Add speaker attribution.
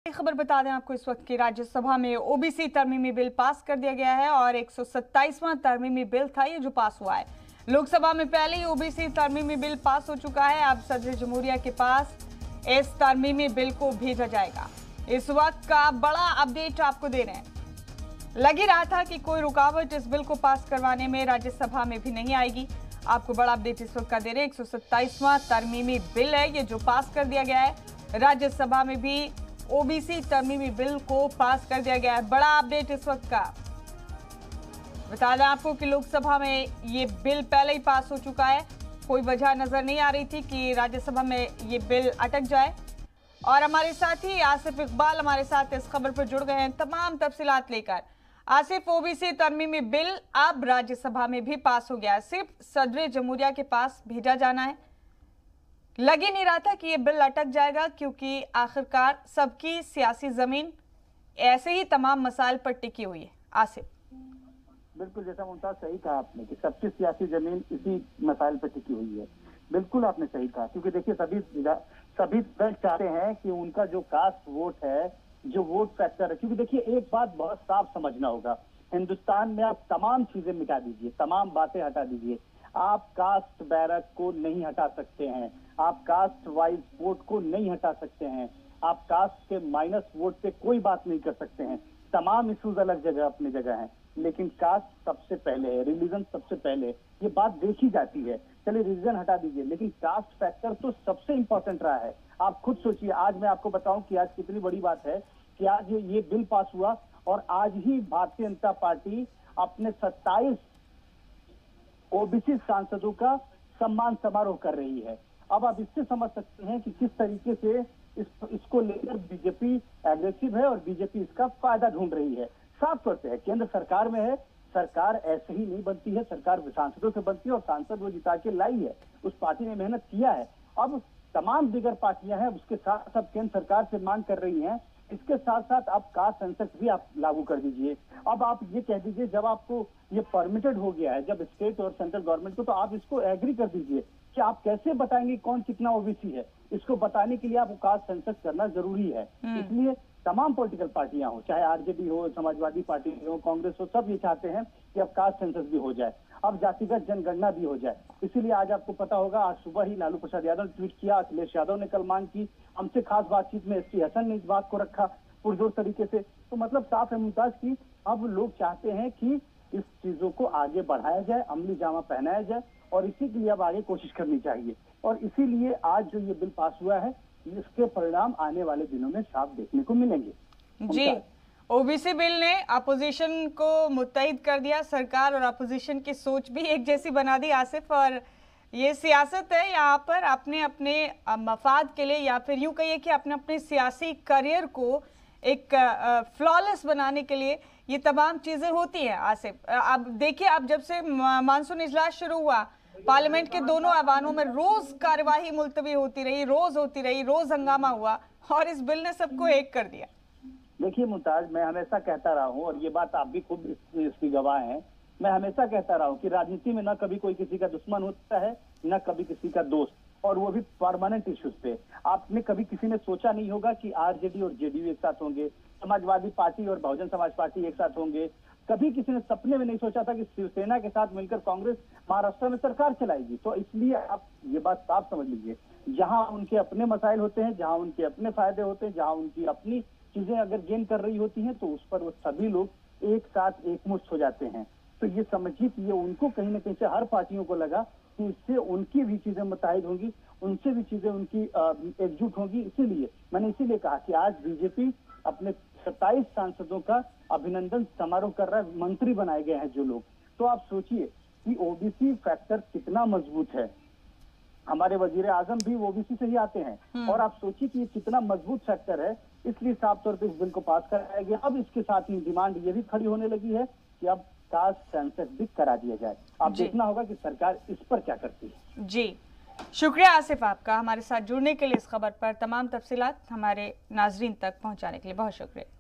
Speaker 1: खबर बता दें आपको इस वक्त की राज्यसभा में ओबीसी तरमीमी बिल पास कर दिया गया है और 127वां तरमीमी बिल था ये जो पास हुआ है। लोकसभा में पहले ही ओबीसी तरमीमी बिल पास हो चुका है। अब सदर जमहूरिया के पास इस तरमीमी बिल को भेजा जाएगा। इस वक्त का बड़ा अपडेट आपको दे रहे हैं। लग ही रहा था कि कोई रुकावट इस बिल को पास करवाने में राज्यसभा में भी नहीं आएगी। आपको बड़ा अपडेट इस वक्त का दे रहे हैं। 127वां तरमीमी बिल है ये जो पास कर दिया गया है। राज्यसभा में भी ओबीसी तरमीमी बिल को पास कर दिया गया है। बड़ा अपडेट इस वक्त का बता दें आपको कि लोकसभा में ये बिल पहले ही पास हो चुका है। कोई वजह नजर नहीं आ रही थी कि राज्यसभा में ये बिल अटक जाए। और हमारे साथी आसिफ इकबाल हमारे साथ इस खबर पर जुड़ गए हैं तमाम तफसीलात लेकर। आसिफ, ओबीसी तरमीमी बिल अब राज्यसभा में भी पास हो गया है, सिर्फ सदर जमहूरिया के पास भेजा जाना है। लग ही नहीं रहा था कि ये बिल अटक जाएगा, क्योंकि आखिरकार सबकी सियासी जमीन ऐसे ही तमाम मसाइल पर टिकी हुई है। आसिफ,
Speaker 2: बिल्कुल जैसा मुमताज सही कहा आपने कि सबकी सियासी जमीन इसी मसाइल पर टिकी हुई है। बिल्कुल आपने सही कहा, क्योंकि देखिए सभी दल चाहते हैं कि उनका जो कास्ट वोट है, जो वोट फैक्टर है, क्योंकि देखिए एक बात बहुत साफ समझना होगा, हिंदुस्तान में आप तमाम चीजें मिटा दीजिए, तमाम बातें हटा दीजिए, आप कास्ट बैरक को नहीं हटा सकते हैं, आप कास्ट वाइज वोट को नहीं हटा सकते हैं, आप कास्ट के माइनस वोट पे कोई बात नहीं कर सकते हैं। तमाम इश्यूज अलग जगह अपनी जगह हैं, लेकिन कास्ट सबसे पहले है, रिलीजन सबसे पहले, ये बात देखी जाती है। चलिए रिलीजन हटा दीजिए, लेकिन कास्ट फैक्टर तो सबसे इंपॉर्टेंट रहा है। आप खुद सोचिए, आज मैं आपको बताऊं कि आज कितनी बड़ी बात है कि आज ये बिल पास हुआ और आज ही भारतीय जनता पार्टी अपने 27 ओबीसी सांसदों का सम्मान समारोह कर रही है। अब आप इससे समझ सकते हैं कि किस तरीके से इसको लेकर बीजेपी एग्रेसिव है और बीजेपी इसका फायदा ढूंढ रही है। साफ तौर पे है, केंद्र सरकार में है, सरकार ऐसे ही नहीं बनती है, सरकार सांसदों से बनती है और सांसद वो जिता के लाई है, उस पार्टी ने मेहनत किया है। अब तमाम दीगर पार्टियां हैं उसके साथ सब केंद्र सरकार से मांग कर रही हैं, इसके साथ साथ आप कास्ट सेंसस भी आप लागू कर दीजिए। अब आप ये कह दीजिए, जब आपको ये परमिटेड हो गया है, जब स्टेट और सेंट्रल गवर्नमेंट को, तो आप इसको एग्री कर दीजिए कि आप कैसे बताएंगे कौन कितना ओबीसी है। इसको बताने के लिए आपको कास्ट सेंसस करना जरूरी है। इसलिए तमाम पॉलिटिकल पार्टियां हो, चाहे आरजेडी हो, समाजवादी पार्टी हो, कांग्रेस हो, सब ये चाहते हैं कि अब कास्ट सेंसस भी हो जाए, अब जातिगत जनगणना भी हो जाए। इसीलिए आज आपको पता होगा, आज सुबह ही लालू प्रसाद यादव ने ट्वीट किया, अखिलेश यादव ने कल मांग की, हमसे खास बातचीत में एसटी हसन ने इस बात को रखा पुरजोर तरीके से। तो मतलब साफ है मुमताज की अब लोग चाहते हैं कि इस चीजों को आगे बढ़ाया जाए, अमली जामा पहनाया जाए, और इसी के लिए अब आगे कोशिश करनी चाहिए। और इसीलिए आज जो ये बिल पास हुआ है, इसके परिणाम आने वाले दिनों में साफ देखने को मिलेंगे।
Speaker 1: जी, ओबीसी बिल ने अपोजिशन को मुत्तहिद कर दिया, सरकार और अपोजिशन की सोच भी एक जैसी बना दी आसिफ। और ये सियासत है, यहाँ पर अपने अपने मफाद के लिए, या फिर यूं कहिए कि अपने अपने सियासी करियर को एक फ्लॉलेस बनाने के लिए ये तमाम चीजें होती हैं आसिफ। अब देखिए, अब जब से मानसून इजलास शुरू हुआ, पार्लियामेंट के दोनों ऐवानों में रोज कार्यवाही मुलतवी होती रही, रोज हंगामा हुआ, और इस बिल ने सबको एक कर दिया।
Speaker 2: देखिए मुमताज, मैं हमेशा कहता रहा हूँ, और ये बात आप भी खुद इसकी गवाह हैं, मैं हमेशा कहता रहा हूँ कि राजनीति में न कभी कोई किसी का दुश्मन होता है, न कभी किसी का दोस्त, और वो भी परमानेंट इश्यूज पे। आपने कभी किसी ने सोचा नहीं होगा कि आरजेडी और जेडीयू एक साथ होंगे, समाजवादी पार्टी और बहुजन समाज पार्टी एक साथ होंगे। कभी किसी ने सपने में नहीं सोचा था कि शिवसेना के साथ मिलकर कांग्रेस महाराष्ट्र में सरकार चलाएगी। तो इसलिए आप ये बात साफ समझ लीजिए, जहां उनके अपने मसाइल होते हैं, जहां उनके अपने फायदे होते हैं, जहां उनकी अपनी चीजें अगर गेन कर रही होती हैं, तो उस पर वो सभी लोग एक साथ एकमुश्त हो जाते हैं। तो ये समझिए कि ये उनको कहीं ना कहीं से, हर पार्टियों को लगा कि इससे उनकी भी चीजें मुत्तहिद होंगी, उनसे भी चीजें उनकी एकजुट होंगी। इसीलिए कहा कि आज बीजेपी अपने 27 सांसदों का अभिनंदन समारोह कर रहा है, मंत्री बनाए गए हैं जो लोग। तो आप सोचिए कि ओबीसी फैक्टर कितना मजबूत है। हमारे वजीर आजम भी ओबीसी से ही आते हैं, और आप सोचिए कि ये कितना मजबूत फैक्टर है। इसलिए साफ तौर पर इस बिल को पास कराया गया। अब इसके साथ ही डिमांड ये भी खड़ी होने लगी है कि अब कास्ट सेंसस भी करा दिया जाए। अब देखना होगा कि सरकार इस पर क्या करती है।
Speaker 1: जी, शुक्रिया आसिफ आपका हमारे साथ जुड़ने के लिए, इस खबर पर तमाम तफसीलात हमारे नाजरीन तक पहुंचाने के लिए बहुत शुक्रिया।